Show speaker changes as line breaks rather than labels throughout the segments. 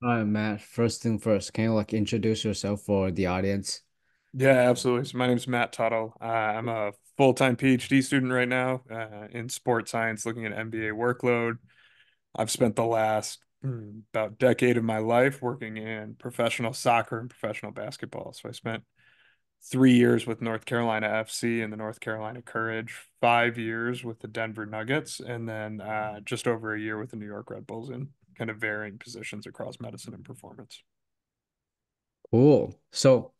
All right, Matt. First thing first, can you like introduce yourself for the audience?
Yeah, absolutely. So my name is Matt Tuttle. I'm a full-time PhD student right now in sports science, looking at NBA workload. I've spent the last about decade of my life working in professional soccer and professional basketball. So I spent 3 years with North Carolina FC and the North Carolina Courage, 5 years with the Denver Nuggets, and then just over a year with the New York Red Bulls in kind of varying positions across medicine and performance.
Cool. So,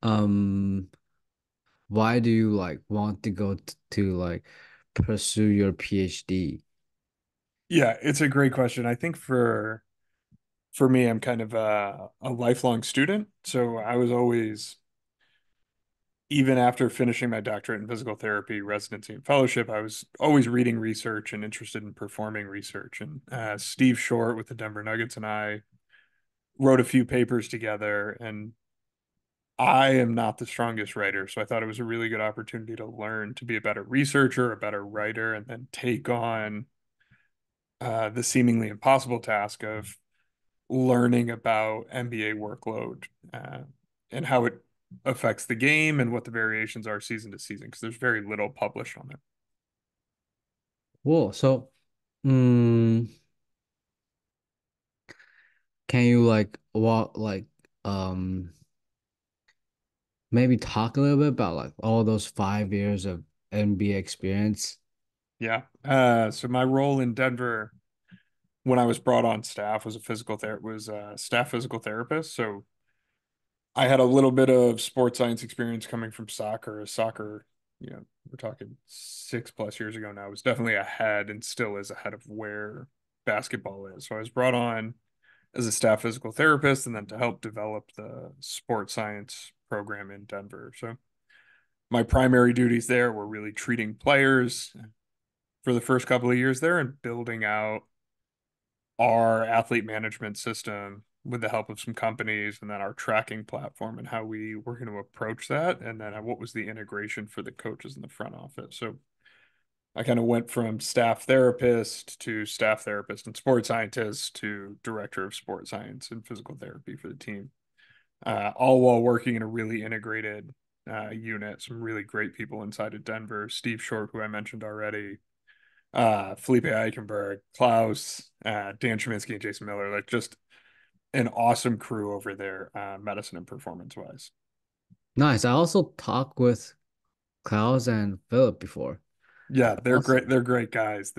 um, why do you like want to go to like pursue your PhD?
Yeah, it's a great question. I think for me, I'm kind of a lifelong student. So I was always, even after finishing my doctorate in physical therapy, residency, and fellowship, I was always reading research and interested in performing research. And Steve Short with the Denver Nuggets and I wrote a few papers together. And I am not the strongest writer. So I thought it was a really good opportunity to learn to be a better researcher, a better writer, and then take on the seemingly impossible task of learning about NBA workload and how it affects the game and what the variations are season to season because there's very little published on it.
Cool. So, mm, can you like um maybe talk a little bit about like all those 5 years of NBA experience?
Yeah. So my role in Denver when I was brought on staff was a staff physical therapist. So I had a little bit of sports science experience coming from soccer. Soccer, we're talking 6+ years ago now, was definitely ahead and still is ahead of where basketball is. So I was brought on as a staff physical therapist and then to help develop the sports science program in Denver. So my primary duties there were really treating players for the first couple of years there and building out our athlete management system with the help of some companies and then our tracking platform and how we were going to approach that and then what was the integration for the coaches in the front office. So I kind of went from staff therapist and sports scientist to director of sports science and physical therapy for the team, all while working in a really integrated unit. Some really great people inside of Denver. Steve Short, who I mentioned already, Felipe Eichenberg, Klaus, Dan Cheminsky, and Jason Miller. Like just an awesome crew over there, medicine and performance wise.
Nice. I also talked with Klaus and Philip before.
Yeah, they're great.
Awesome.
They're great guys.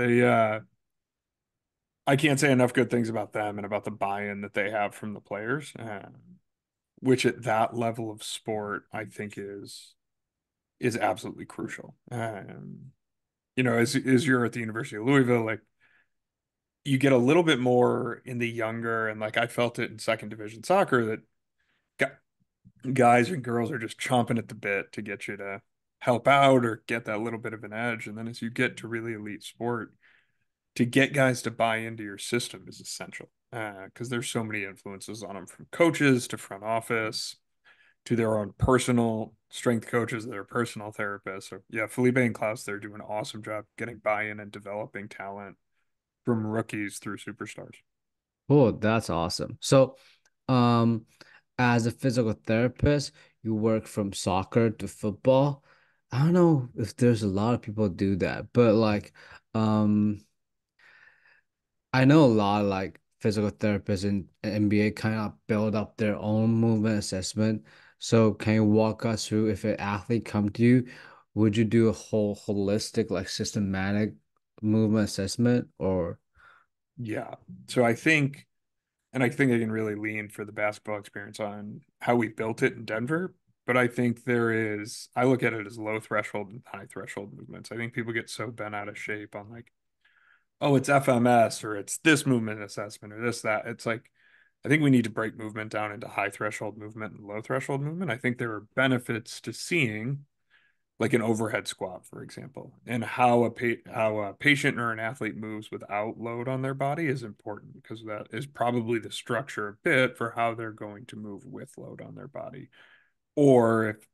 I can't say enough good things about them and about the buy-in that they have from the players, which at that level of sport, I think is absolutely crucial. As you're at the University of Louisville, like you get a little bit more in the younger, and like I felt it in second division soccer that guys and girls are just chomping at the bit to get you to help out or get that little bit of an edge. And then as you get to really elite sport, to get guys to buy into your system is essential because there's so many influences on them from coaches to front office to their own personal strength coaches, their personal therapists. So yeah, Felipe and Klaus, they're doing an awesome job getting buy-in and developing talent from rookies through superstars.
Oh, that's awesome. So, um, as a physical therapist, you work from soccer to football. I don't know if there's a lot of people do that, but like, um, I know a lot of like physical therapists in NBA kind of build up their own movement assessment. So, can you walk us through if an athlete come to you, would you do a whole holistic, like systematic movement assessment or?
Yeah. So I think I can really lean for the basketball experience on how we built it in Denver. But I think I look at it as low threshold and high threshold movements. I think people get so bent out of shape on like, oh, it's FMS or it's this movement assessment or this, that. It's like, I think we need to break movement down into high threshold movement and low threshold movement. I think there are benefits to seeing like an overhead squat, for example, and how a patient or an athlete moves without load on their body is important because that is probably the structure a bit for how they're going to move with load on their body. Or if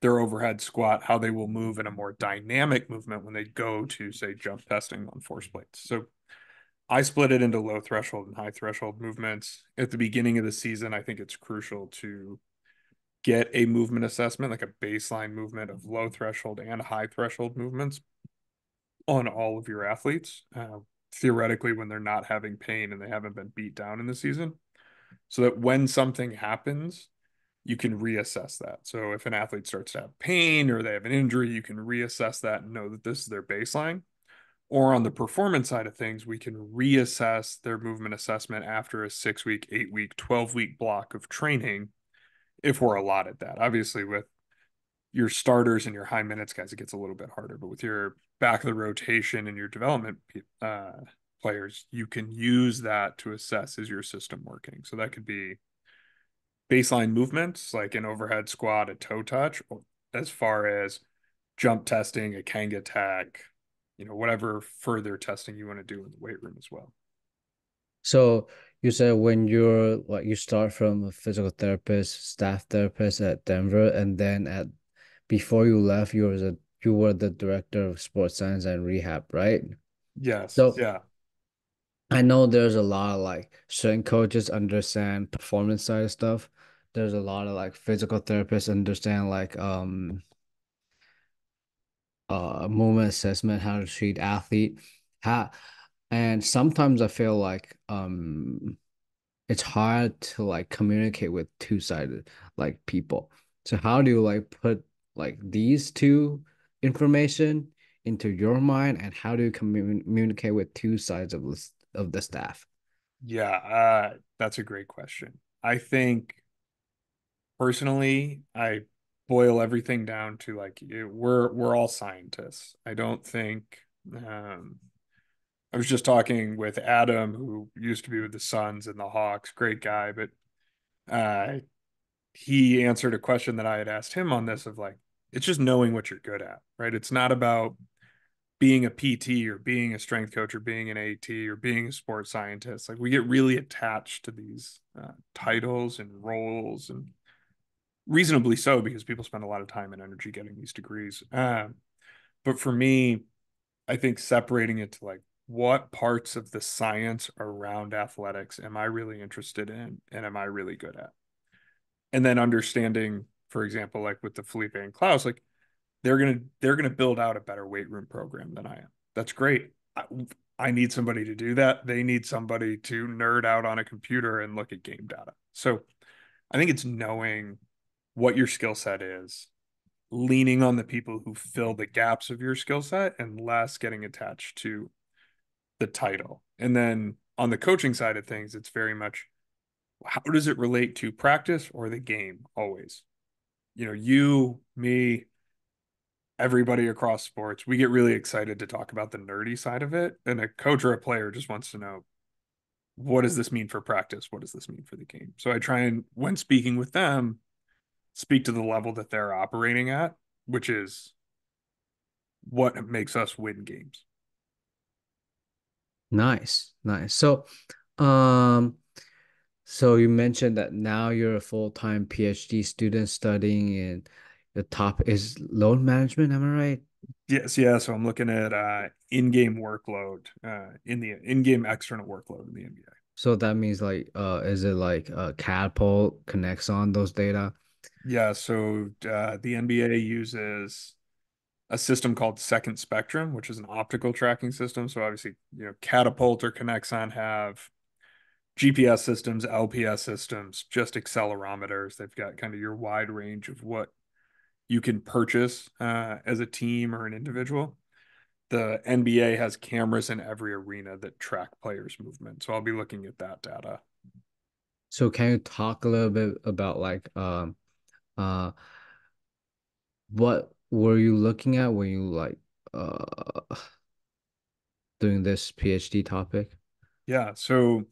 their overhead squat, how they will move in a more dynamic movement when they go to, say, jump testing on force plates. So I split it into low threshold and high threshold movements. At the beginning of the season, I think it's crucial to get a movement assessment, like a baseline movement of low threshold and high threshold movements on all of your athletes. Theoretically, when they're not having pain and they haven't been beat down in the season, so that when something happens, you can reassess that. So if an athlete starts to have pain or they have an injury, you can reassess that and know that this is their baseline. Or on the performance side of things, we can reassess their movement assessment after a 6 week, 8 week, 12 week block of training if we're allotted that. Obviously, with your starters and your high minutes guys, it gets a little bit harder. But with your back of the rotation and your development players, you can use that to assess is your system working. So that could be baseline movements like an overhead squat, a toe touch, as far as jump testing, a Kanga tag, whatever further testing you want to do in the weight room as well.
So you said when you're like you start from a physical therapist, staff therapist at Denver, and then at before you left, you were the director of sports science and rehab, right?
Yes.
So
Yeah.
I know there's a lot of like certain coaches understand performance side of stuff. There's a lot of like physical therapists understand like movement assessment, how to treat athlete. How and sometimes I feel like it's hard to like communicate with two-sided like people. So how do you like put like these two information into your mind and how do you communicate with two sides of the staff?
Yeah. That's a great question. I think personally, I boil everything down to like we're all scientists. I don't think I was just talking with Adam, who used to be with the Suns and the Hawks, great guy, but uh he answered a question that I had asked him on this of like, it's just knowing what you're good at, right? It's not about being a PT or being a strength coach or being an AT or being a sports scientist. Like we get really attached to these titles and roles, and reasonably so because people spend a lot of time and energy getting these degrees. But for me, I think separating it to like what parts of the science around athletics am I really interested in and am I really good at? And then understanding, for example, like with the Felipe and Klaus, like they're gonna build out a better weight room program than I am. That's great. I need somebody to do that. They need somebody to nerd out on a computer and look at game data. So I think it's knowing what your skill set is, leaning on the people who fill the gaps of your skill set and less getting attached to the title. And then on the coaching side of things, it's very much how does it relate to practice or the game always? You, me, everybody across sports, we get really excited to talk about the nerdy side of it. And a coach or a player just wants to know, what does this mean for practice? What does this mean for the game? So I try and, when speaking with them, speak to the level that they're operating at, which is what makes us win games.
Nice, nice. Um, so you mentioned that now you're a full-time PhD student studying in the top is load management, am I right?
Yes, yeah. So I'm looking at in-game workload, in the in-game external workload in the NBA.
So that means like is it like Catapult connects on those data?
Yeah, so the NBA uses a system called Second Spectrum, which is an optical tracking system. So obviously, Catapult or Connexon have GPS systems, LPS systems, just accelerometers. They've got kind of your wide range of what you can purchase as a team or an individual. The NBA has cameras in every arena that track players' movement. So I'll be looking at that data.
So can you talk a little bit about like uh what were you looking at when you like doing this PhD topic?
Yeah, so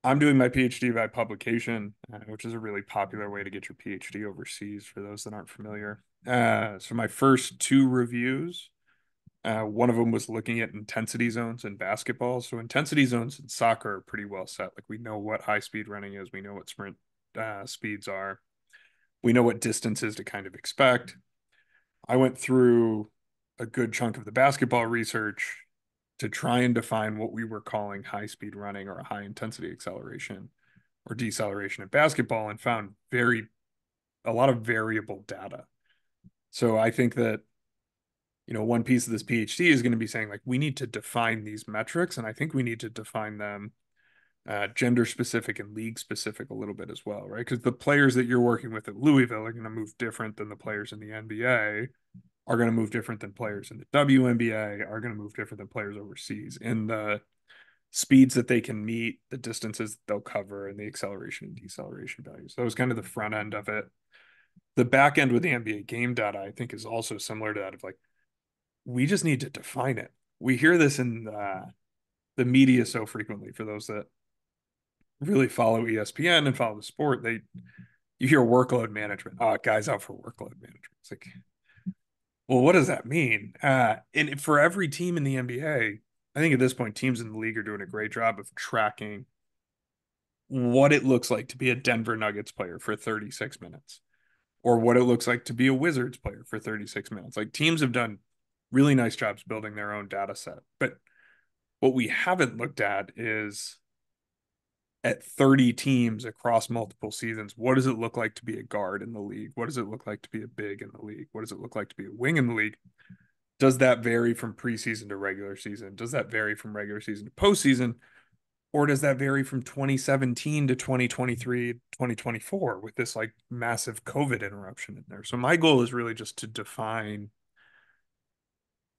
I'm doing my PhD by publication, which is a really popular way to get your PhD overseas for those that aren't familiar. So my first two reviews, one of them was looking at intensity zones in basketball. So intensity zones in soccer are pretty well set. Like we know what high speed running is, we know what sprint speeds are, we know what distances to kind of expect. I went through a good chunk of the basketball research, to try and define what we were calling high speed running or a high intensity acceleration or deceleration in basketball and found a lot of variable data. So I think that, one piece of this PhD is going to be saying like we need to define these metrics, and I think we need to define them gender specific and league specific a little bit as well, right? Because the players that you're working with at Louisville are going to move different than the players in the NBA, are going to move different than players in the WNBA, are going to move different than players overseas. And the speeds that they can meet, the distances they'll cover, and the acceleration and deceleration values. That was kind of the front end of it. The back end with the NBA game data, I think, is also similar to that of like, we just need to define it. We hear this in the media so frequently for those that really follow ESPN and follow the sport. You hear workload management. Oh, guys out for workload management. It's like, well, what does that mean? And for every team in the NBA, I think at this point, teams in the league are doing a great job of tracking what it looks like to be a Denver Nuggets player for 36 minutes or what it looks like to be a Wizards player for 36 minutes. Like teams have done really nice jobs building their own data set. But what we haven't looked at is at 30 teams across multiple seasons, what does it look like to be a guard in the league? What does it look like to be a big in the league? What does it look like to be a wing in the league? Does that vary from preseason to regular season? Does that vary from regular season to postseason? Or does that vary from 2017 to 2023, 2024 with this like massive COVID interruption in there? So my goal is really just to define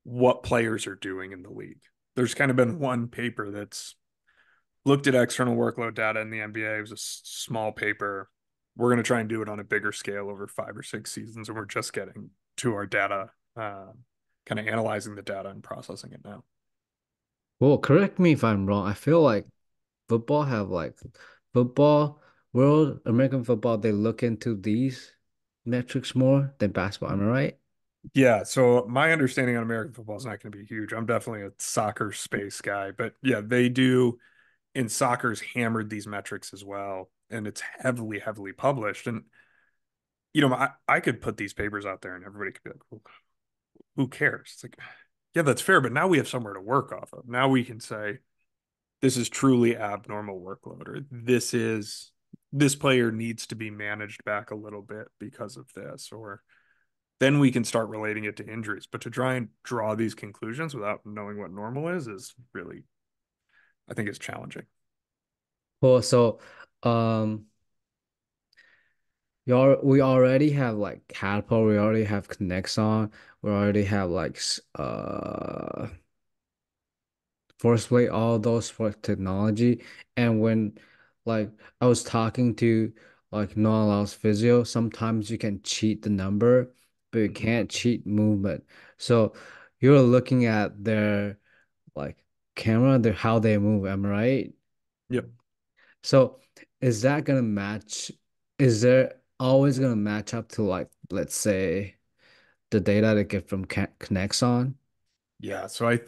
what players are doing in the league. There's kind of been one paper that's looked at external workload data in the NBA. It was a small paper. We're going to try and do it on a bigger scale over 5 or 6 seasons, and we're just getting to our data, kind of analyzing the data and processing it now.
Well, correct me if I'm wrong. I feel like football have like football world, American football, they look into these metrics more than basketball. Am I right?
Yeah, so my understanding on American football is not going to be huge. I'm definitely a soccer space guy, but yeah, they do. And soccer's hammered these metrics as well, and it's heavily, heavily published. And I could put these papers out there, and everybody could be like, well, "Who cares?" It's like, yeah, that's fair, but now we have somewhere to work off of. Now we can say this is truly abnormal workload, or this player needs to be managed back a little bit because of this, or then we can start relating it to injuries. But to try and draw these conclusions without knowing what normal is really, I think, is challenging.
Well, so um we already have like Catapult, we already have Connexon, we already have like Forceplay, all those for technology. And when like I was talking to like Noah Lyles physio, sometimes you can cheat the number, but you
Mhm.
can't cheat movement. So you're looking at their like camera, their how they move, am I right?
Yep.
So is that gonna match? Is there always gonna match up to like let's say the data they get from Connexon?
Yeah. So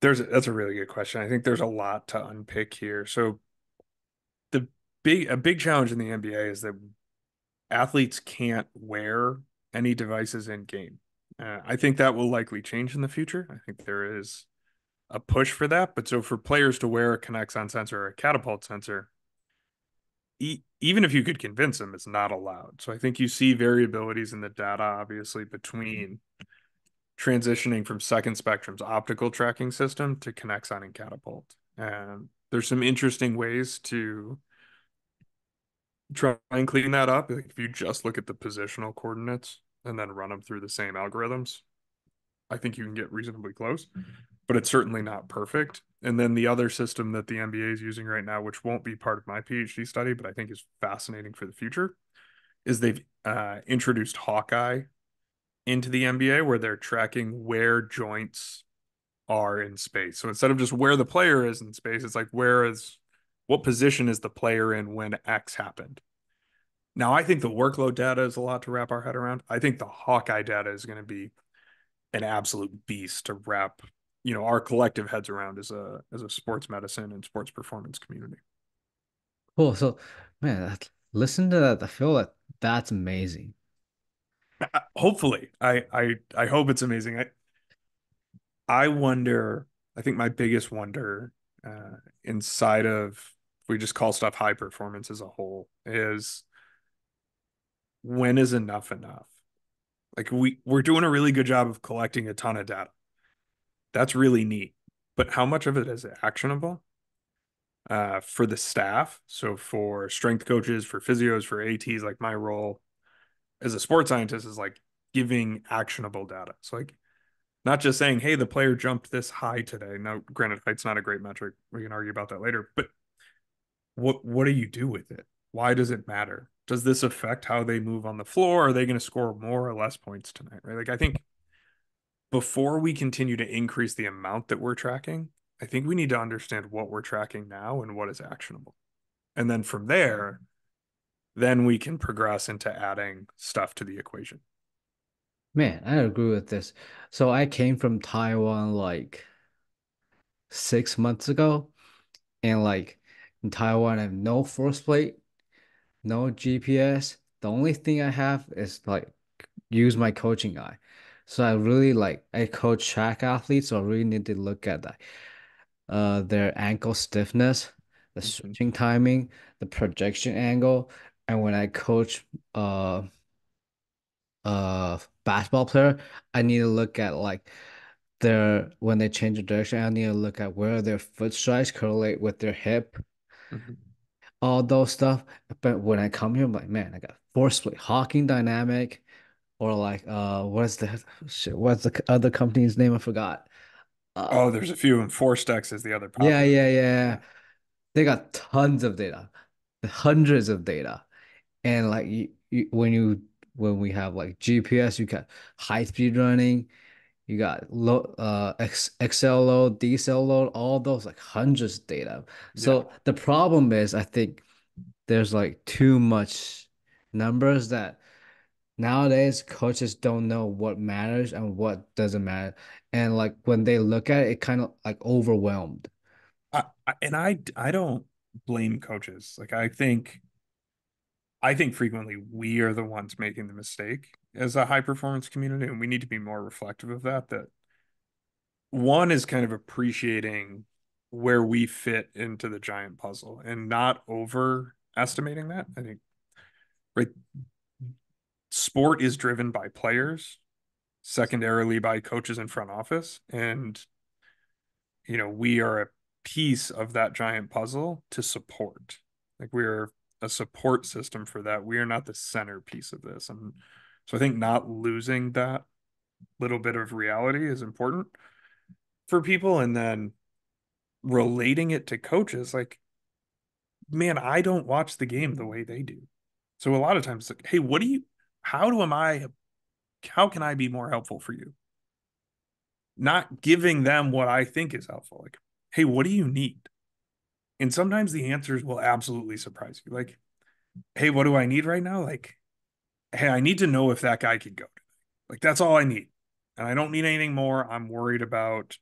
that's a really good question. I think there's a lot to unpick here. So the a big challenge in the NBA is that athletes can't wear any devices in game. I think that will likely change in the future. I think there is a push for that. But so for players to wear a Kinexon sensor or a catapult sensor, even if you could convince them, it's not allowed. So I think you see variabilities in the data, obviously, between transitioning from Second Spectrum's optical tracking system to Kinexon and Catapult. And there's some interesting ways to try and clean that up. Like if you just look at the positional coordinates and then run them through the same algorithms, I think you can get reasonably close, but it's certainly not perfect. And then the other system that the NBA is using right now, which won't be part of my PhD study, but I think is fascinating for the future, is they've introduced Hawkeye into the NBA where they're tracking where joints are in space. So instead of just where the player is in space, it's like what position is the player in when X happened. Now, I think the workload data is a lot to wrap our head around. I think the Hawkeye data is going to be an absolute beast to wrap, our collective heads around as a sports medicine and sports performance community.
Cool. So man, listen to that. I feel like that's amazing.
Hopefully, I hope it's amazing. I wonder, I think my biggest wonder inside of, we just call stuff high performance as a whole, is when is enough enough? Like we're doing a really good job of collecting a ton of data. That's really neat. But how much of it is actionable for the staff? So for strength coaches, for physios, for ATs, like my role as a sports scientist is like giving actionable data. So like not just saying, hey, the player jumped this high today. Now, granted, height's not a great metric. We can argue about that later. But what do you do with it? Why does it matter? Does this affect how they move on the floor? Are they going to score more or less points tonight? Right? Like I think before we continue to increase the amount that we're tracking, I think we need to understand what we're tracking now and what is actionable. And then from there, then we can progress into adding stuff to the equation.
Man, I agree with this. So I came from Taiwan like 6 months ago, and like in Taiwan, I have no force plate, no GPS. The only thing I have is like use my coaching eye. So I really like I coach track athletes, so I really need to look at that. Their ankle stiffness, the
Mhm,
switching timing, the projection angle, and when I coach basketball player, I need to look at like their when they change the direction, I need to look at where their foot strikes correlate with their hip,
mhm.
all those stuff. But when I come here, I'm like, man, I got force play, Hawking dynamic, or like what's the shit, what's the other company's name? I forgot.
Oh,
Uh
there's a few, and four stacks is the other
yeah,
popular
yeah,
one.
yeah.
Yeah.
They got tons of data, hundreds of data. And like when we have like GPS, you got high speed running, you got low XL load, decel load, all those like hundreds of data.
Yeah.
So the problem is I think there's like too much numbers that nowadays coaches don't know what matters and what doesn't matter. And like when they look at it, it kind of like overwhelmed.
And I don't blame coaches. Like I think frequently we are the ones making the mistake as a high performance community, and we need to be more reflective of that. That one is kind of appreciating where we fit into the giant puzzle and not overestimating that. I think right, sport is driven by players, secondarily by coaches and front office, and we are a piece of that giant puzzle to support. Like we're a support system for that. We are not the centerpiece of this. And so I think not losing that little bit of reality is important for people. And then relating it to coaches, like, man, I don't watch the game the way they do. So a lot of times, like, hey, how do am I, how can I be more helpful for you? Not giving them what I think is helpful. Like, hey, what do you need? And sometimes the answers will absolutely surprise you. Like, hey, what do I need right now? Like, hey, I need to know if that guy could go. Like, that's all I need. And I don't need anything more. I'm worried about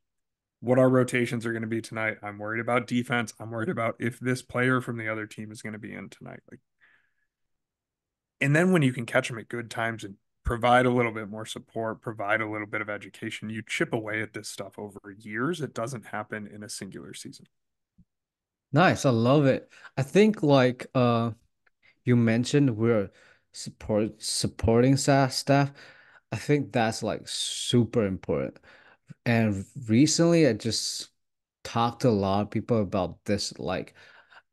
what our rotations are going to be tonight. I'm worried about defense. I'm worried about if this player from the other team is going to be in tonight. Like, and then when you can catch them at good times and provide a little bit more support, provide a little bit of education, you chip away at this stuff over years. It doesn't happen in a singular season.
Nice, I love it. I think like you mentioned we're supporting staff. I think that's like super important. And recently I just talked to a lot of people about this, like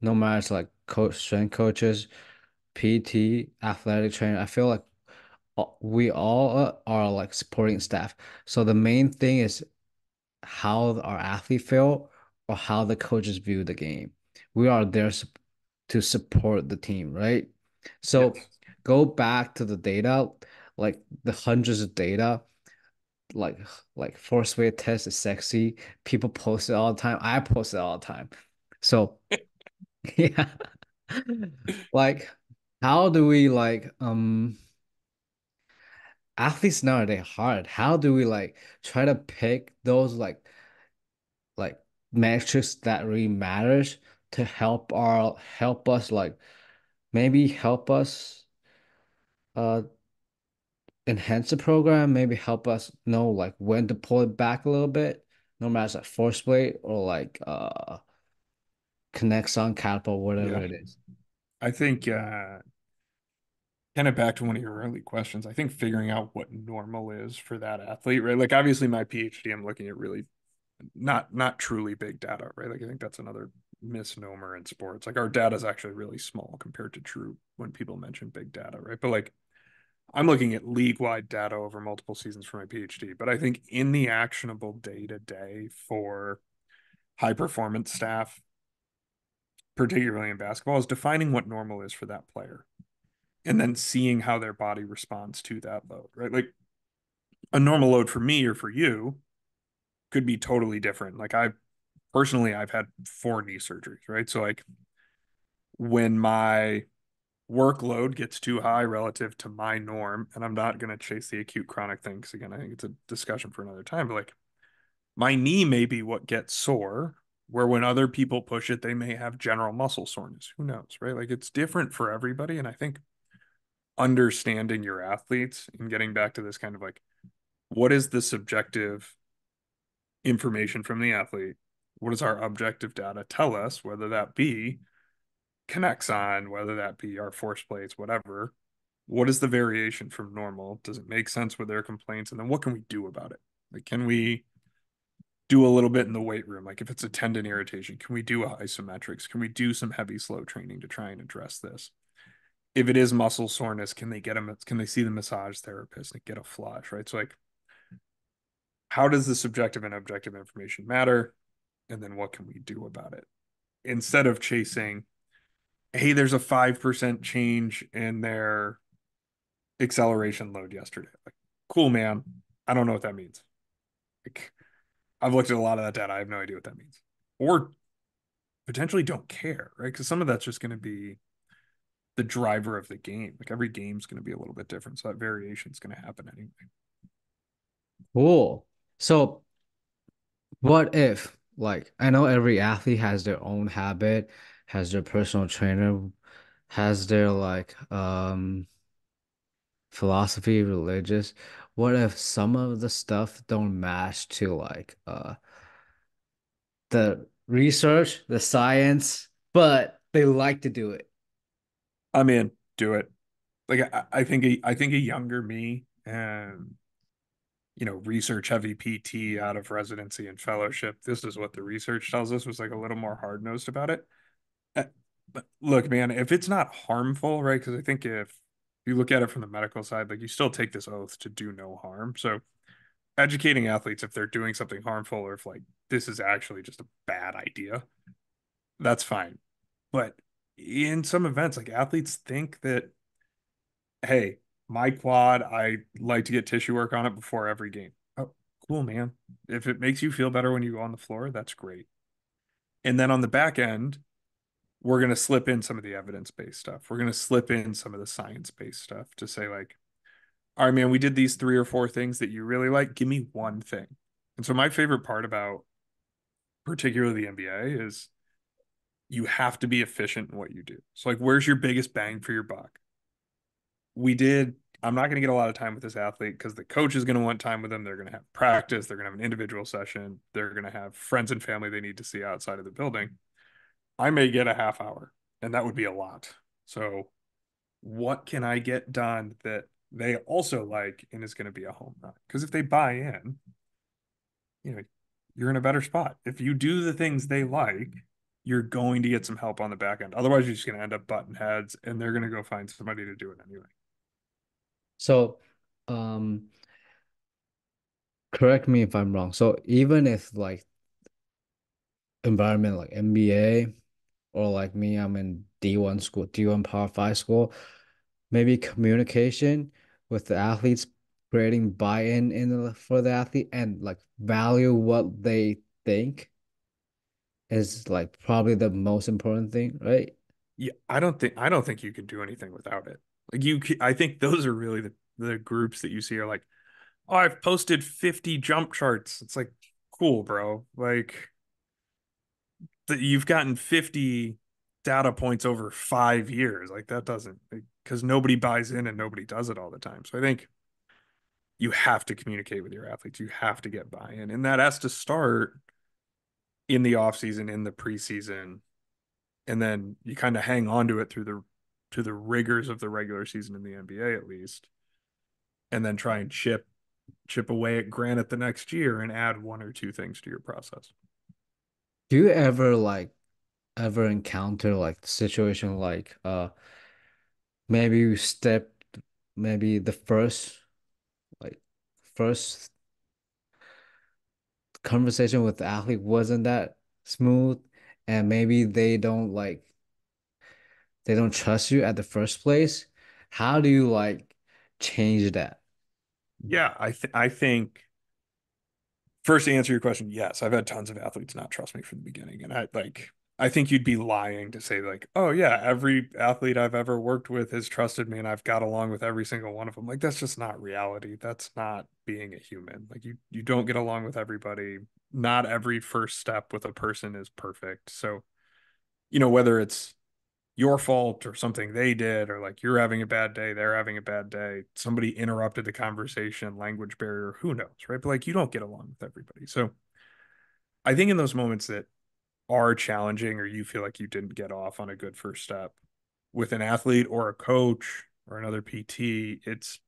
no matter it's like coach, strength coaches, PT, athletic trainer. I feel like we all are like supporting staff. So the main thing is how our athlete feel or how the coaches view the game. We are there to support the team, right? So
Yes.
go back to the data, like the hundreds of data, like like force weight test is sexy. People post it all the time. I post it all the time. So yeah, like how do we like athletes nowadays hard? How do we like try to pick those like metrics that really matters to help us like maybe help us uh enhance the program, maybe help us know like when to pull it back a little bit. no matter it's like force plate or like connects on catapult, whatever
Yeah.
it is.
I think kind of back to one of your early questions. I think figuring out what normal is for that athlete, right? Like obviously my PhD, I'm looking at really not truly big data, right? Like I think that's another misnomer in sports. Like our data is actually really small compared to true when people mention big data, right? But like I'm looking at league-wide data over multiple seasons for my PhD. But I think in the actionable day to day for high performance staff, particularly in basketball, is defining what normal is for that player and then seeing how their body responds to that load, right? Like a normal load for me or for you could be totally different. Like I personally, I've had 4 knee surgeries, right? So like when my workload gets too high relative to my norm, and I'm not going to chase the acute chronic thing because again, I think it's a discussion for another time, but like my knee may be what gets sore, where when other people push it, they may have general muscle soreness. Who knows, right? Like it's different for everybody. And I think understanding your athletes and getting back to this kind of like, what is the subjective information from the athlete? What does our objective data tell us, whether that be connects on, whether that be our force plates, whatever? What is the variation from normal? Does it make sense with their complaints? And then what can we do about it? Like, can we do a little bit in the weight room? Like, if it's a tendon irritation, can we do a isometrics? Can we do some heavy slow training to try and address this? If it is muscle soreness, can they get them? Can they see the massage therapist and get a flush? Right. So, like, how does the subjective and objective information matter? And then what can we do about it? Instead of chasing, hey, there's a 5% change in their acceleration load yesterday. Like, cool, man. I don't know what that means. Like, I've looked at a lot of that data. I have no idea what that means. Or potentially don't care, right? Because some of that's just going to be the driver of the game. Like every game's going to be a little bit different. So that variation is going to happen anyway.
Cool. So what if, like, I know every athlete has their own habit, has their personal trainer, has their like philosophy, religious. What if some of the stuff don't match to like the research, the science, but they like to do it?
I'm in. Do it. Like I think a younger me and research heavy PT out of residency and fellowship. This is what the research tells us was like a little more hard nosed about it. Uh, But look, man, if it's not harmful, right? Because I think if you look at it from the medical side, like you still take this oath to do no harm. So educating athletes if they're doing something harmful or if like this is actually just a bad idea, that's fine. But in some events, like athletes think that, hey, my quad, I like to get tissue work on it before every game. Oh, cool, man. If it makes you feel better when you go on the floor, that's great. And then on the back end, we're going to slip in some of the evidence-based stuff. We're going to slip in some of the science-based stuff to say, like, all right, man, we did these 3 or 4 things that you really like. Give me one thing. And so my favorite part about particularly the NBA is you have to be efficient in what you do. So like, where's your biggest bang for your buck? We did. I'm not going to get a lot of time with this athlete because the coach is going to want time with them. They're going to have practice. They're going to have an individual session. They're going to have friends and family they need to see outside of the building. I may get a half hour, and that would be a lot. So what can I get done that they also like and is going to be a home run? Because if they buy in, you know, you're in a better spot. If you do the things they like, you're going to get some help on the back end. Otherwise, you're just going to end up button heads and they're going to go find somebody to do it anyway.
So, um, correct me if I'm wrong. So even if like environment like NBA or like me, I'm in D1 school, D1 Power 5 school, maybe communication with the athletes, creating buy-in for the athlete and like value what they think is like probably the most important thing, right?
Yeah, I don't think you can do anything without it. Like I think those are really the groups that you see are like, oh, I've posted 50 jump charts. It's like, cool, bro. Like that you've gotten 50 data points over 5 years. Like that doesn't because nobody buys in and nobody does it all the time. So I think you have to communicate with your athletes. You have to get buy-in. And that has to start in the off season, in the preseason, and then you kind of hang on to it through the rigors of the regular season in the NBA at least, and then try and chip away at granite the next year and add one or two things to your process.
Do you ever like ever encounter like the situation like maybe you stepped maybe the like first conversation with the athlete wasn't that smooth and maybe they don't trust you at the first place. How do you like change that?
Yeah, I think first to answer your question, yes, I've had tons of athletes not trust me from the beginning, and I think you'd be lying to say like, oh yeah, every athlete I've ever worked with has trusted me and I've got along with every single one of them. Like that's just not reality. That's not being a human. Like you don't get along with everybody. Not every first step with a person is perfect. So, whether it's your fault or something they did, or like you're having a bad day, they're having a bad day, somebody interrupted the conversation, language barrier, who knows, right? But like you don't get along with everybody. So I think in those moments that are challenging or you feel like you didn't get off on a good first step with an athlete or a coach or another PT, it's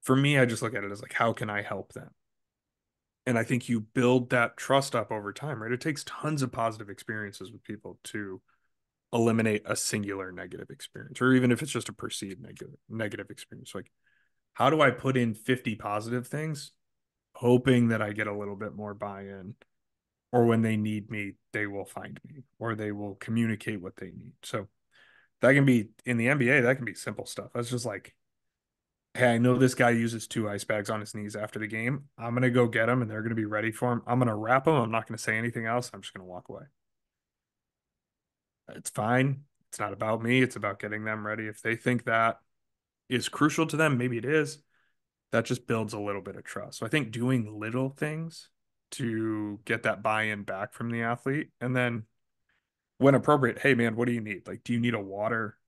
for me, I just look at it as like, how can I help them? And I think you build that trust up over time, right? It takes tons of positive experiences with people to eliminate a singular negative experience, or even if it's just a perceived negative experience. Like, how do I put in 50 positive things, hoping that I get a little bit more buy-in, or when they need me, they will find me, or they will communicate what they need. So that can be in the NBA, that can be simple stuff. That's just like, hey, I know this guy uses two ice bags on his knees after the game. I'm gonna go get him, and they're gonna be ready for him. I'm gonna wrap him. I'm not gonna say anything else. I'm just gonna walk away. It's fine. It's not about me. It's about getting them ready. If they think that is crucial to them, maybe it is. That just builds a little bit of trust. So I think doing little things to get that buy-in back from the athlete, and then when appropriate, hey man, what do you need? Like, do you need a water?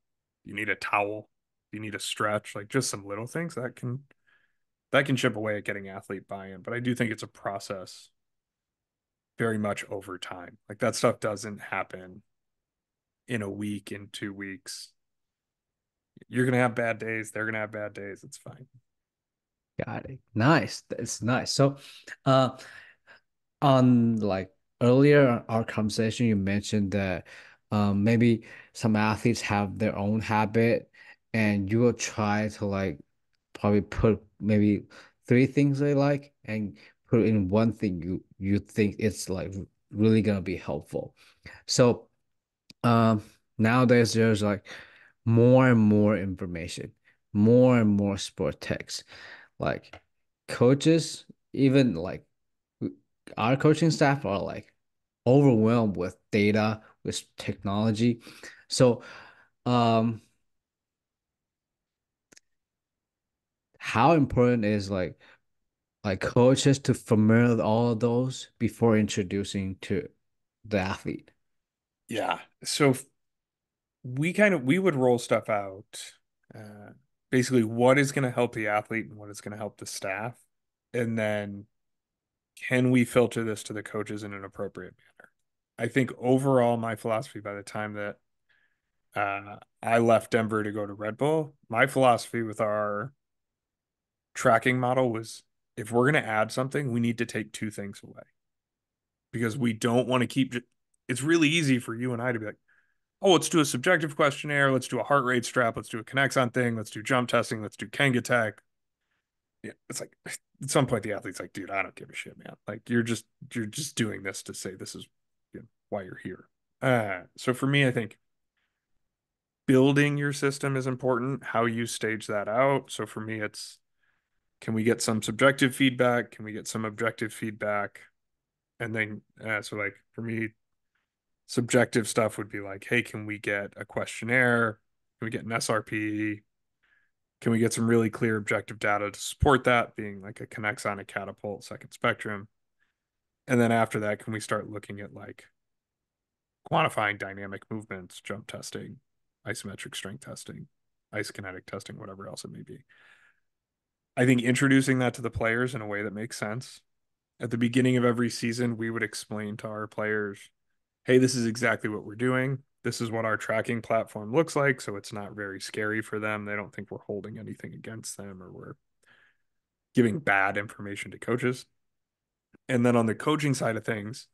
Do you need a towel? Do you need a stretch? Like just some little things that can chip away at getting athlete buy-in. But I do think it's a process very much over time. Like that stuff doesn't happen in a week, in 2 weeks. You're gonna have bad days. They're gonna have bad days. It's fine.
Got it. Nice. That's nice. So, uh, on like earlier our conversation, you mentioned that maybe some athletes have their own habit, and you will try to like probably put maybe three things they like and put in one thing you think it's like really gonna be helpful. So nowadays there's like more and more information, more and more sport text. Like coaches, even like our coaching staff are like overwhelmed with data, with technology. So, um, how important is like coaches to familiar with all of those before introducing to the athlete?
Yeah. So we would roll stuff out. Uh, Basically, what is going to help the athlete and what is going to help the staff, and then can we filter this to the coaches in an appropriate manner? I think overall, my philosophy by the time that I left Denver to go to Red Bull, my philosophy with our tracking model was if we're going to add something, we need to take two things away because we don't want to keep. It's really easy for you and I to be like, oh, let's do a subjective questionnaire, let's do a heart rate strap, let's do a Connexon thing, let's do jump testing, let's do Kanga tech. Yeah, it's like at some point the athlete's like, dude, I don't give a shit, man. Like you're just doing this to say this is why you're here. So for me, I think building your system is important. How you stage that out. So for me, it's can we get some subjective feedback? Can we get some objective feedback? And then so like for me, subjective stuff would be like, hey, can we get a questionnaire? Can we get an SRP? Can we get some really clear objective data to support that, being like a Connexon, a catapult, second spectrum? And then after that, can we start looking at like quantifying dynamic movements, jump testing, isometric strength testing, isokinetic testing, whatever else it may be. I think introducing that to the players in a way that makes sense. At the beginning of every season, we would explain to our players, hey, this is exactly what we're doing. This is what our tracking platform looks like. So it's not very scary for them. They don't think we're holding anything against them or we're giving bad information to coaches. And then on the coaching side of things,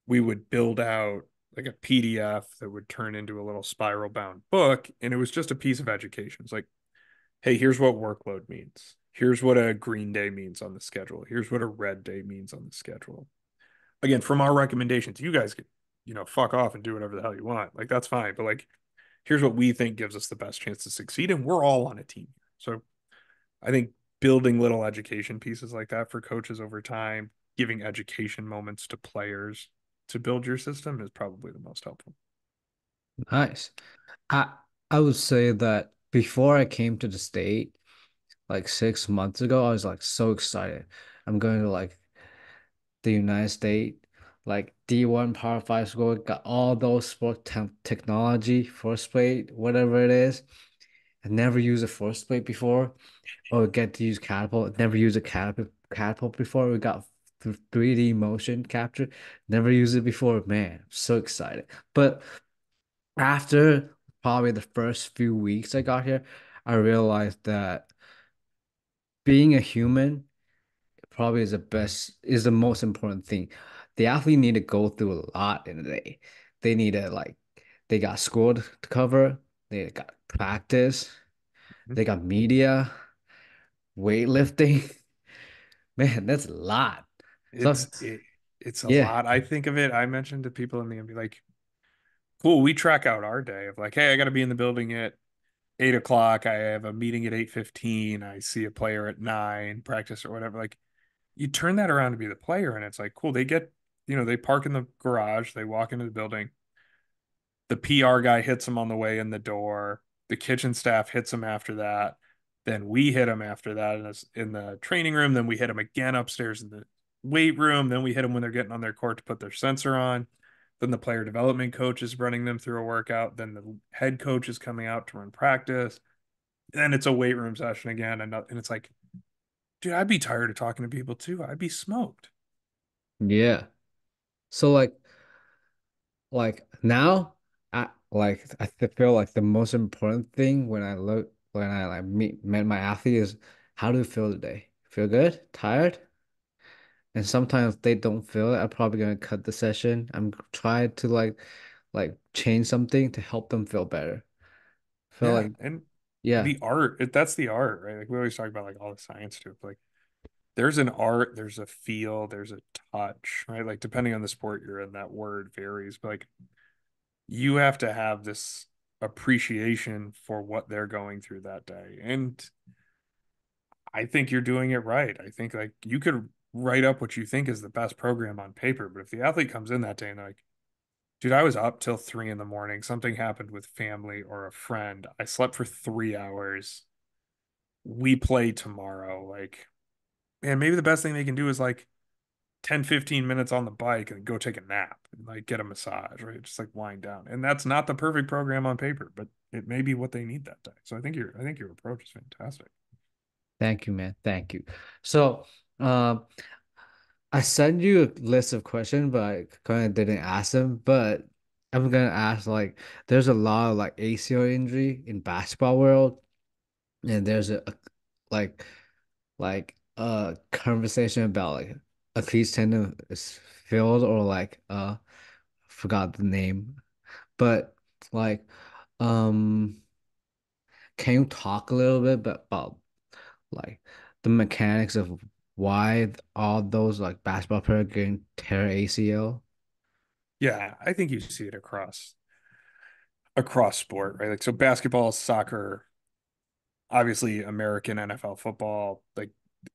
we would build out like a PDF that would turn into a little spiral bound book. And it was just a piece of education. It's like, hey, here's what workload means. Here's what a green day means on the schedule. Here's what a red day means on the schedule. Again, from our recommendations, you guys could, fuck off and do whatever the hell you want. Like, that's fine. But like, here's what we think gives us the best chance to succeed. And we're all on a team. So I think building little education pieces like that for coaches over time, giving education moments to players to build your system is probably the most helpful.
Nice. I I would say that before I came to the state, like 6 months ago, I was like so excited. I'm going to like the United States, like D1 Power 5 school, got all those sport technology, force plate, whatever it is. I never used a force plate before, or get to use catapult. Never used a catapult before. We got 3D motion capture. Never used it before. Man, I'm so excited. But after probably the first few weeks I got here, I realized that being a human probably is the most important thing. The athlete need to go through a lot in a day. They need to like they got school to cover, they got practice, they got media, weightlifting. Man, that's a lot. So
It's it, it's a
yeah,
lot. I think of it. I mentioned to people in the NBA, like, cool, we track out our day of like, hey, I got to be in the building at 8 o'clock. I have a meeting at 8:15. I see a player at 9, practice or whatever. Like, you turn that around to be the player, and it's like, cool, they park in the garage, they walk into the building. The PR guy hits them on the way in the door. The kitchen staff hits them after that. Then we hit them after that in the training room. Then we hit them again upstairs in the weight room. Then we hit them when they're getting on their court to put their sensor on. Then the player development coach is running them through a workout. Then the head coach is coming out to run practice. Then it's a weight room session again. And it's like, dude, I'd be tired of talking to people too. I'd be smoked.
yeah. So like now feel like the most important thing when I like met my athlete is how do you feel today? Feel good? Tired? And sometimes they don't feel it. I'm probably gonna cut the session. I'm trying to like change something to help them feel better. Feel
Yeah.
like
And
yeah,
the art, that's the art, right? Like we always talk about like all the science to it. Like there's an art, there's a feel, there's a touch, right? Like depending on the sport you're in, that word varies, but like you have to have this appreciation for what they're going through that day. And I think you're doing it right. I think like you could write up what you think is the best program on paper, but if the athlete comes in that day and they're like, dude, I was up till 3 in the morning, something happened with family or a friend, I slept for 3 hours, we play tomorrow, like, man, maybe the best thing they can do is like 10, 15 minutes on the bike and go take a nap and like get a massage, right? Just like wind down. And that's not the perfect program on paper, but it may be what they need that day. So I think your approach is fantastic.
thank you, man. Thank you. So um I sent you a list of questions, but I kind of didn't ask them. But I'm gonna ask like there's a lot of like ACL injury in basketball world, and there's like a conversation about like Achilles tendon is filled or like forgot the name. But like um can you talk a little bit about like the mechanics of why all those like basketball players getting tear ACL?
Yeah, I think you see it across sport, right? Like so basketball, soccer, obviously American NFL football, like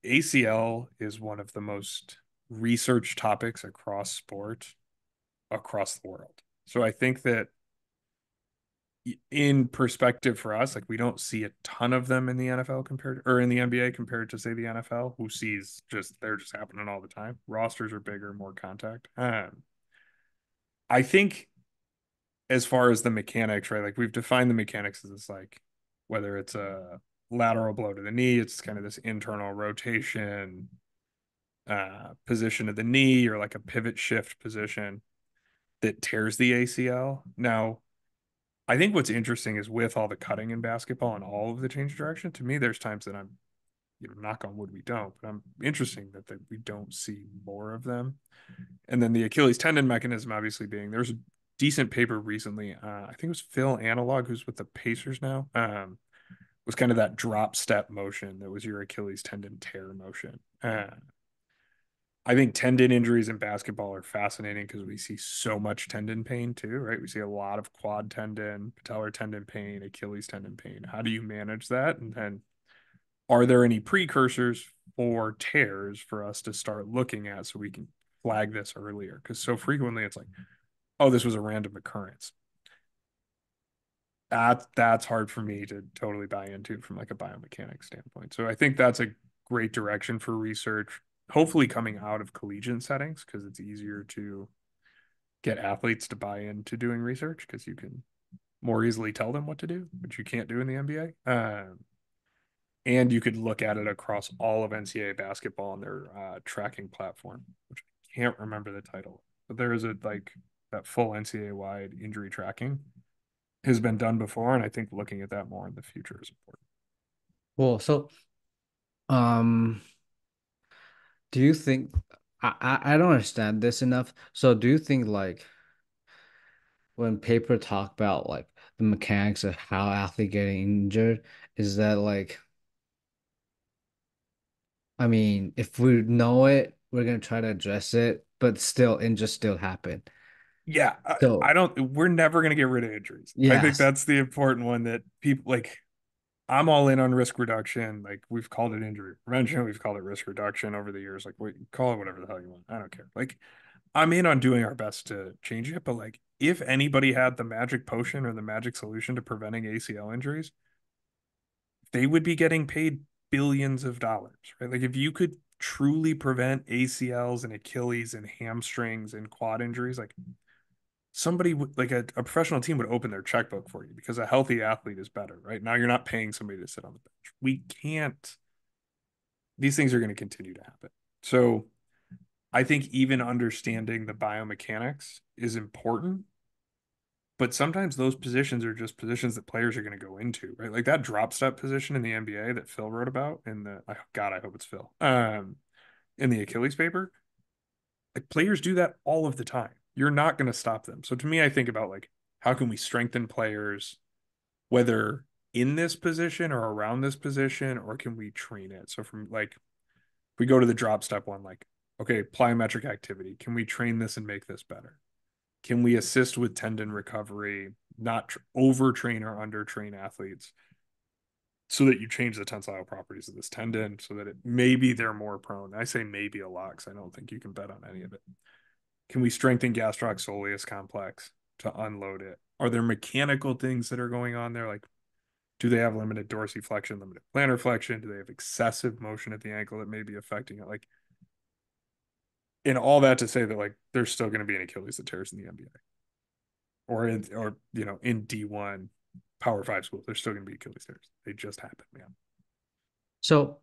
ACL is one of the most researched topics across sport across the world. So I think that in perspective for us, like we don't see a ton of them in the NFL compared or in the NBA compared to say the NFL, who sees just they're just happening all the time. Rosters are bigger, more contact. I think as far as the mechanics, right? Like we've defined the mechanics as like whether it's a lateral blow to the knee. It's kind of this internal rotation position of the knee, or like a pivot shift position that tears the ACL. Now, I think what's interesting is with all the cutting in basketball and all of the change of direction, to me, there's times that I'm, knock on wood, we don't, but I'm interesting that we don't see more of them. And then the Achilles tendon mechanism, obviously being there's a decent paper recently. I think it was Phil Analog, who's with the Pacers now. Was kind of that drop step motion that was your Achilles tendon tear motion. I think tendon injuries in basketball are fascinating because we see so much tendon pain too, right? We see a lot of quad tendon, patellar tendon pain, Achilles tendon pain. How do you manage that? And then are there any precursors for tears for us to start looking at so we can flag this earlier? Because so frequently it's like, oh, this was a random occurrence. That's hard for me to totally buy into from like a biomechanics standpoint. So I think that's a great direction for research, hopefully coming out of collegiate settings, because it's easier to get athletes to buy into doing research because you can more easily tell them what to do, which you can't do in the NBA. And you could look at it across all of NCAA basketball on their tracking platform, which I can't remember the title, but there is a like that full NCAA wide injury tracking has been done before, and I think looking at that more in the future is important.
Well, so um, do you think I don't understand this enough. So do you think like when paper talk about like the mechanics of how athlete getting injured, is that like I mean, if we know it, we're gonna try to address it, but still injuries still happen.
Yeah, I
So
don't. We're never going to get rid of injuries. I think
yes.
that's the important one that people like. I'm all in on risk reduction. Like we've called it injury prevention, we've called it risk reduction over the years. Like we call it whatever the hell you want. I don't care. Like I'm in on doing our best to change it, but like if anybody had the magic potion or the magic solution to preventing ACL injuries, they would be getting paid billions of dollars, right? Like if you could truly prevent ACLs and Achilles and hamstrings and quad injuries, like somebody would like a professional team would open their checkbook for you because a healthy athlete is better, right? Now you're not paying somebody to sit on the bench. We can't, these things are going to continue to happen. So I think even understanding the biomechanics is important, but sometimes those positions are just positions that players are going to go into, right? Like that drop step position in the NBA that Phil wrote about in the, God, I hope it's Phil, in the Achilles paper. Like players do that all of the time. You're not going to stop them. So to me, I think about like, how can we strengthen players, whether in this position or around this position, or can we train it? So from like, if we go to the drop step one, like, okay, plyometric activity, can we train this and make this better? Can we assist with tendon recovery, not overtrain or undertrain athletes so that you change the tensile properties of this tendon so that it maybe they're more prone? I say maybe a lot because I don't think you can bet on any of it. Can we strengthen gastrocsoleus complex to unload it? Are there mechanical things that are going on there? Like, do they have limited dorsiflexion, limited plantar flexion? Do they have excessive motion at the ankle that may be affecting it? Like, in all that to say that like there's still going to be an Achilles that tears in the NBA or in D1 Power Five schools. There's still going to be Achilles tears. They just happen, man.
So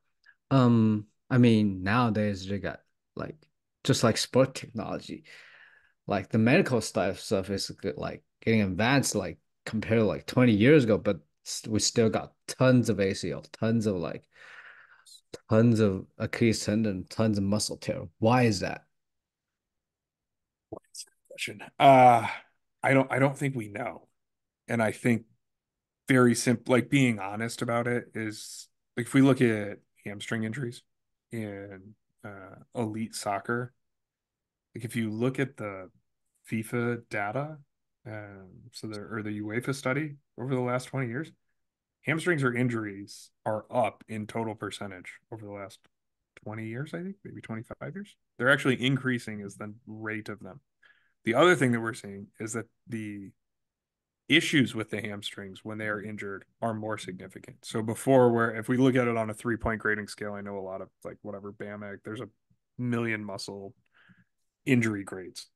I mean nowadays they got like just like sport technology, like the medical stuff is like getting advanced like compared to like 20 years ago, but we still got tons of ACL, tons of Achilles tendon, tons of muscle tear. Why is that?
Question. I don't think we know, and I think very simple, like being honest about it is like if we look at hamstring injuries in elite soccer, like if you look at the FIFA data, or the UEFA study over the last 20 years, hamstrings or injuries are up in total percentage over the last 20 years, I think, maybe 25 years. They're actually increasing as the rate of them. The other thing that we're seeing is that the issues with the hamstrings when they are injured are more significant. So before, where if we look at it on a 3 point grading scale, I know a lot of like whatever BAMEC, there's a million muscle injury grades.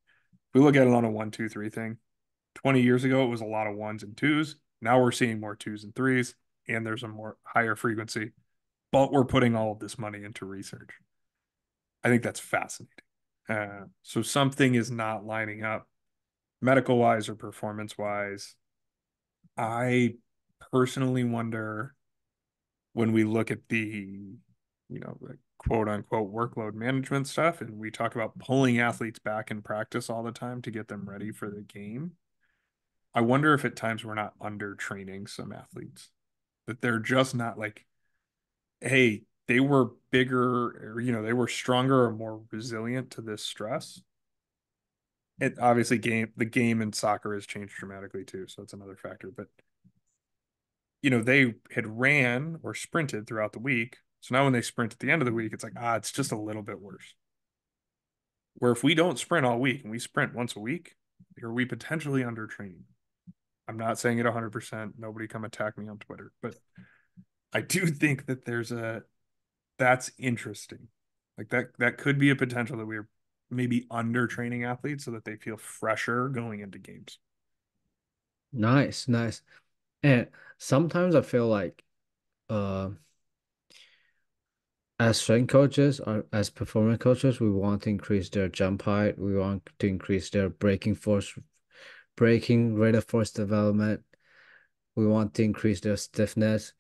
If we look at it on a 1, 2, 3 thing, 20 years ago, it was a lot of ones and twos. Now we're seeing more twos and threes. and there's a more higher frequency, but we're putting all of this money into research. I think that's fascinating. So something is not lining up medical wise or performance wise. I personally wonder when we look at the quote unquote workload management stuff and we talk about pulling athletes back in practice all the time to get them ready for the game. I wonder if at times we're not under training some athletes, that they're just not like, hey, they were bigger, or, they were stronger or more resilient to this stress. It obviously the game in soccer has changed dramatically too, so it's another factor. But they had ran or sprinted throughout the week. So now when they sprint at the end of the week, it's like, it's just a little bit worse. Where if we don't sprint all week and we sprint once a week, are we potentially under training? I'm not saying it 100%. Nobody come attack me on Twitter, but I do think that that's interesting. Like that could be a potential that we're maybe under training athletes so that they feel fresher going into games.
Nice, nice. And sometimes I feel like uh as strength coaches or as performance coaches, we want to increase their jump height. We want to increase their breaking rate of force development. We want to increase their stiffness,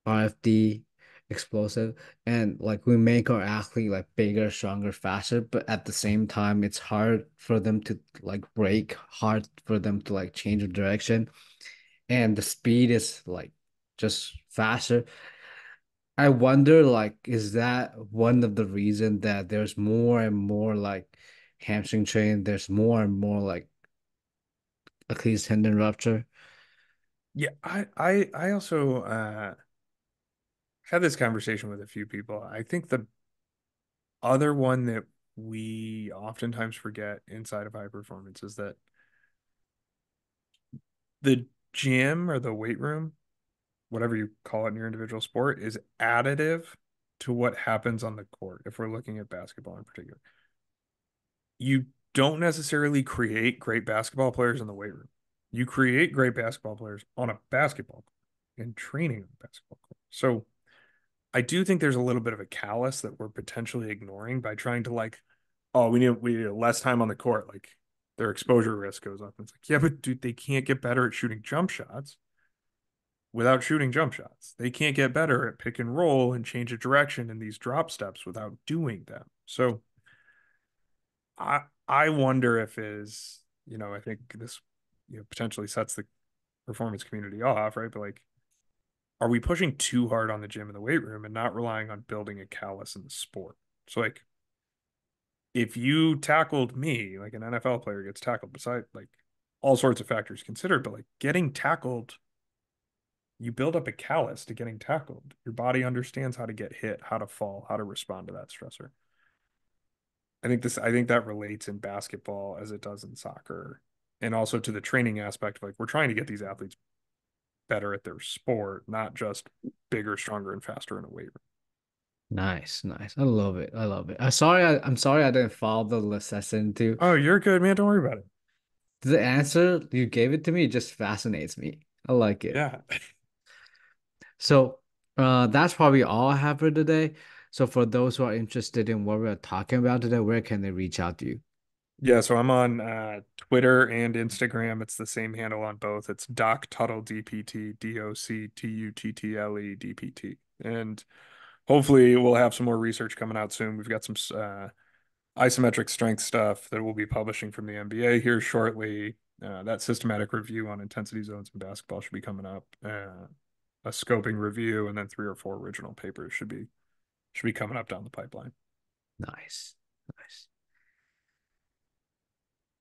RFD, explosive, and like we make our athlete like bigger, stronger, faster, but at the same time, it's hard for them to like break, hard for them to like change of direction, and the speed is like just faster. I wonder, like, is that one of the reason that there's more and more like hamstring strain, there's more and more like Achilles tendon rupture?
Yeah, I also had this conversation with a few people. I think the other one that we oftentimes forget inside of high performance is that the gym or the weight room, whatever you call it in your individual sport, is additive to what happens on the court. If we're looking at basketball in particular, you don't necessarily create great basketball players in the weight room. You create great basketball players on a basketball court and training on a basketball court. So I do think there's a little bit of a callus that we're potentially ignoring by trying to like, oh, we need less time on the court. Like their exposure risk goes up. And it's like, yeah, but dude, they can't get better at shooting jump shots without shooting jump shots. They can't get better at pick and roll and change of direction in these drop steps without doing them. So I wonder if I think this potentially sets the performance community off, right? But like, are we pushing too hard on the gym and the weight room and not relying on building a callus in the sport? So like if you tackled me, like an NFL player gets tackled, beside like all sorts of factors considered, but like getting tackled, you build up a callus to getting tackled. Your body understands how to get hit, how to fall, how to respond to that stressor. I think that relates in basketball as it does in soccer. And also to the training aspect of like we're trying to get these athletes better at their sport, not just bigger, stronger, and faster in a weight room.
Nice, nice. I love it. I love it. I'm sorry I didn't follow the lesson too.
Oh, you're good, man. Don't worry about it.
The answer you gave it to me just fascinates me. I like it.
Yeah.
So, that's probably all I have for today. So, for those who are interested in what we're talking about today, where can they reach out to you?
Yeah, so I'm on Twitter and Instagram. It's the same handle on both. It's Doc Tuttle DPT, DOCTUTTLE DPT. And hopefully we'll have some more research coming out soon. We've got some isometric strength stuff that we'll be publishing from the NBA here shortly. That systematic review on intensity zones in basketball should be coming up. A scoping review and then 3 or 4 original papers should be coming up down the pipeline.
Nice.